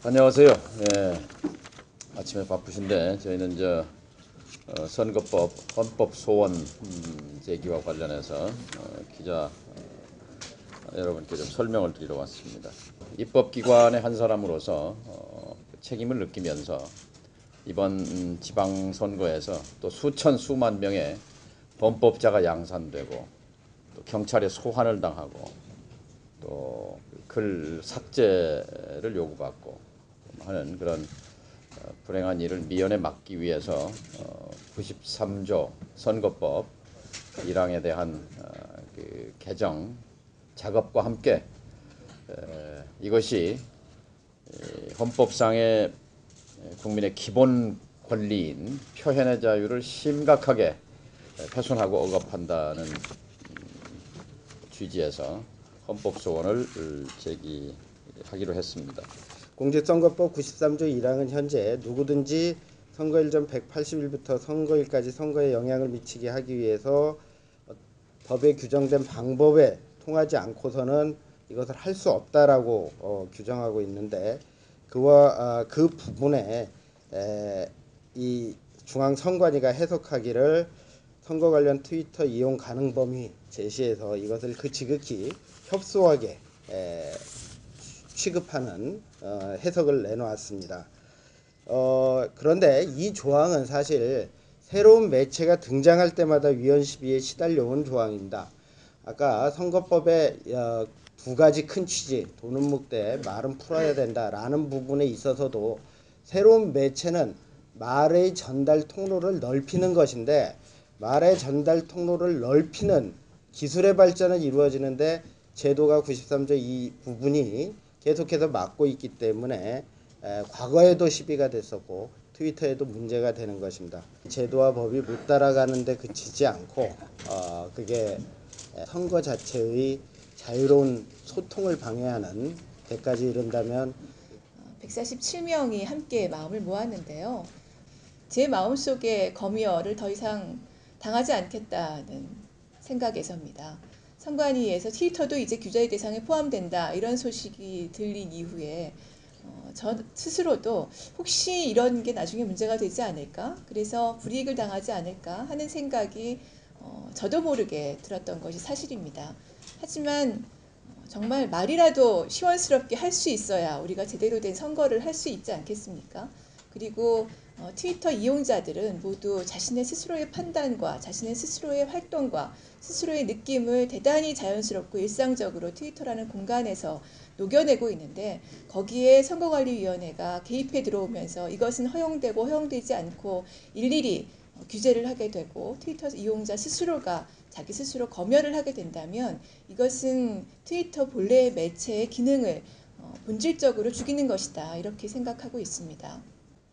안녕하세요. 예, 아침에 바쁘신데 저희는 선거법 헌법 소원 제기와 관련해서 기자 여러분께 좀 설명을 드리러 왔습니다. 입법기관의 한 사람으로서 책임을 느끼면서 이번 지방선거에서 또 수만 명의 범법자가 양산되고 또 경찰에 소환을 당하고 또 글 삭제를 요구받고 하는 그런 불행한 일을 미연에 막기 위해서 93조 선거법 1항에 대한 그 개정 작업과 함께 이것이 헌법상의 국민의 기본 권리인 표현의 자유를 심각하게 훼손하고 억압한다는 취지에서 헌법소원을 제기하기로 했습니다. 공직선거법 93조 1항은 현재 누구든지 선거일 전 180일부터 선거일까지 선거에 영향을 미치게 하기 위해서 법에 규정된 방법에 통하지 않고서는 이것을 할 수 없다라고 규정하고 있는데 그 부분에 이 중앙선관위가 해석하기를 선거 관련 트위터 이용 가능 범위 제시해서 이것을 지극히 협소하게 취급하는 해석을 내놓았습니다. 그런데 이 조항은 사실 새로운 매체가 등장할 때마다 위헌 시비에 시달려온 조항입니다. 아까 선거법의 두 가지 큰 취지, 돈은 묵되 말은 풀어야 된다라는 부분에 있어서도 새로운 매체는 말의 전달 통로를 넓히는 것인데 말의 전달 통로를 넓히는 기술의 발전은 이루어지는데 제도가 93조 이 부분이 계속해서 막고 있기 때문에 과거에도 시비가 됐었고 트위터에도 문제가 되는 것입니다. 제도와 법이 못 따라가는데 그치지 않고 그게 선거 자체의 자유로운 소통을 방해하는 데까지 이른다면 147명이 함께 마음을 모았는데요. 제 마음속에 검열을 더 이상 당하지 않겠다는 생각에서입니다. 선관위에서 트위터도 이제 규제 대상에 포함된다 이런 소식이 들린 이후에 저 스스로도 혹시 이런 게 나중에 문제가 되지 않을까, 그래서 불이익을 당하지 않을까 하는 생각이 저도 모르게 들었던 것이 사실입니다. 하지만 정말 말이라도 시원스럽게 할 수 있어야 우리가 제대로 된 선거를 할 수 있지 않겠습니까? 그리고 트위터 이용자들은 모두 자신의 스스로의 판단과 자신의 스스로의 활동과 스스로의 느낌을 대단히 자연스럽고 일상적으로 트위터라는 공간에서 녹여내고 있는데 거기에 선거관리위원회가 개입해 들어오면서 이것은 허용되고 허용되지 않고 일일이 규제를 하게 되고 트위터 이용자 스스로가 자기 스스로 검열을 하게 된다면 이것은 트위터 본래의 매체의 기능을 본질적으로 죽이는 것이다, 이렇게 생각하고 있습니다.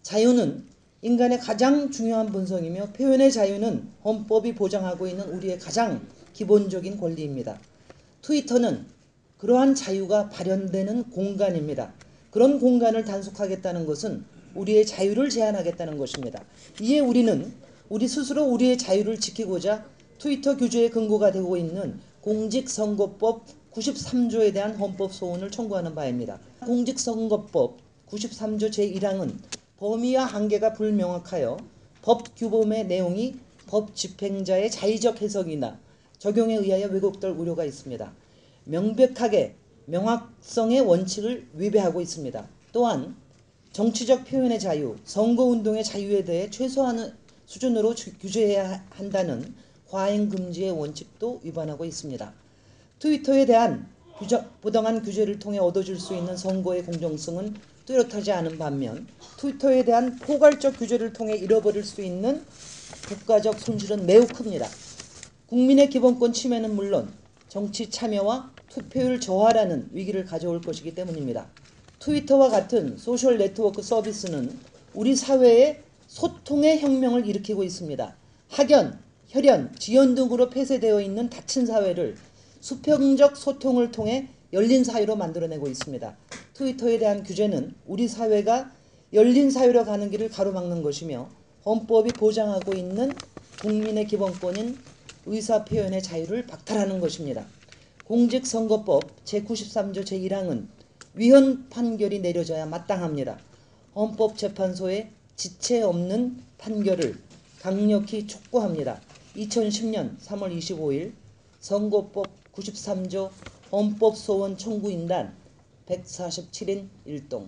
자유는 인간의 가장 중요한 본성이며 표현의 자유는 헌법이 보장하고 있는 우리의 가장 기본적인 권리입니다. 트위터는 그러한 자유가 발현되는 공간입니다. 그런 공간을 단속하겠다는 것은 우리의 자유를 제한하겠다는 것입니다. 이에 우리는 우리 스스로 우리의 자유를 지키고자 트위터 규제의 근거가 되고 있는 공직선거법 93조에 대한 헌법 소원을 청구하는 바입니다. 공직선거법 93조 제1항은 범위와 한계가 불명확하여 법 규범의 내용이 법 집행자의 자의적 해석이나 적용에 의하여 왜곡될 우려가 있습니다. 명백하게 명확성의 원칙을 위배하고 있습니다. 또한 정치적 표현의 자유, 선거운동의 자유에 대해 최소한의 수준으로 규제해야 한다는 과잉금지의 원칙도 위반하고 있습니다. 트위터에 대한 부당한 규제를 통해 얻어질 수 있는 선거의 공정성은 뚜렷하지 않은 반면 트위터에 대한 포괄적 규제를 통해 잃어버릴 수 있는 국가적 손실은 매우 큽니다. 국민의 기본권 침해는 물론 정치 참여와 투표율 저하라는 위기를 가져올 것이기 때문입니다. 트위터와 같은 소셜 네트워크 서비스는 우리 사회에 소통의 혁명을 일으키고 있습니다. 학연, 혈연, 지연 등으로 폐쇄되어 있는 닫힌 사회를 수평적 소통을 통해 열린 사회로 만들어내고 있습니다. 트위터에 대한 규제는 우리 사회가 열린 사회로 가는 길을 가로막는 것이며 헌법이 보장하고 있는 국민의 기본권인 의사표현의 자유를 박탈하는 것입니다. 공직선거법 제93조 제1항은 위헌 판결이 내려져야 마땅합니다. 헌법재판소의 지체 없는 판결을 강력히 촉구합니다. 2010년 3월 25일 선거법 93조 헌법소원 청구인단 147인 1동.